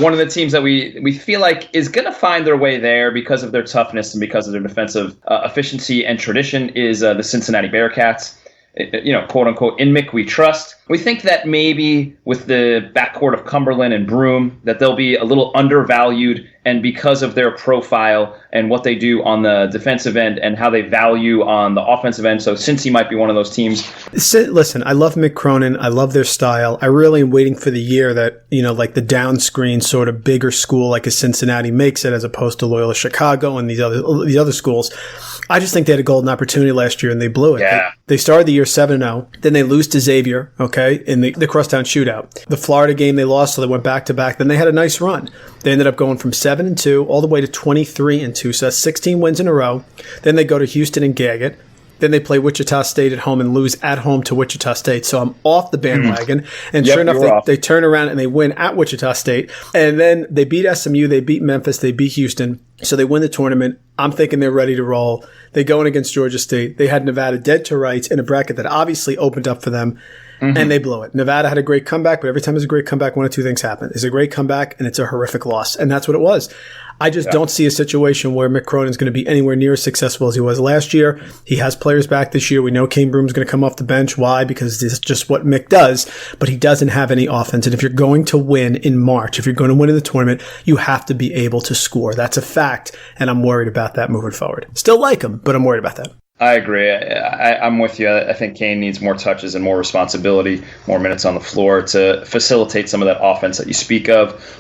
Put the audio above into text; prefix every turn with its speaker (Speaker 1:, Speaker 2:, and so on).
Speaker 1: one of the teams that we feel like is going to find their way there because of their toughness and because of their defensive efficiency and tradition is the Cincinnati Bearcats. Quote unquote, in Mick we trust. We think that maybe with the backcourt of Cumberland and Broome that they'll be a little undervalued, and because of their profile and what they do on the defensive end and how they value on the offensive end. So Cincy might be one of those teams.
Speaker 2: Listen, I love Mick Cronin. I love their style. I really am waiting for the year that, like the down screen sort of bigger school like a Cincinnati makes it, as opposed to Loyola Chicago and these other schools. I just think they had a golden opportunity last year and they blew it.
Speaker 1: Yeah.
Speaker 2: They started the year 7-0. Then they lose to Xavier, in the crosstown shootout. The Florida game they lost, so they went back-to-back. Then they had a nice run. They ended up going from 7-2 all the way to 23-2, so that's 16 wins in a row. Then they go to Houston and gag it. Then they play Wichita State at home and lose at home to Wichita State. So I'm off the bandwagon. And sure enough, they turn around and they win at Wichita State. And then they beat SMU, they beat Memphis, they beat Houston. So they win the tournament. I'm thinking they're ready to roll. They go in against Georgia State. They had Nevada dead to rights in a bracket that obviously opened up for them. And they blew it. Nevada had a great comeback, but every time there's a great comeback, one of two things happen. It's a great comeback, and it's a horrific loss. And that's what it was. I just don't see a situation where Mick Cronin's going to be anywhere near as successful as he was last year. He has players back this year. We know Cane Broome's going to come off the bench. Why? Because this is just what Mick does. But he doesn't have any offense. And if you're going to win in March, if you're going to win in the tournament, you have to be able to score. That's a fact. And I'm worried about that moving forward. Still like him, but I'm worried about that.
Speaker 1: I agree. I'm with you. I think Cane needs more touches and more responsibility, more minutes on the floor to facilitate some of that offense that you speak of.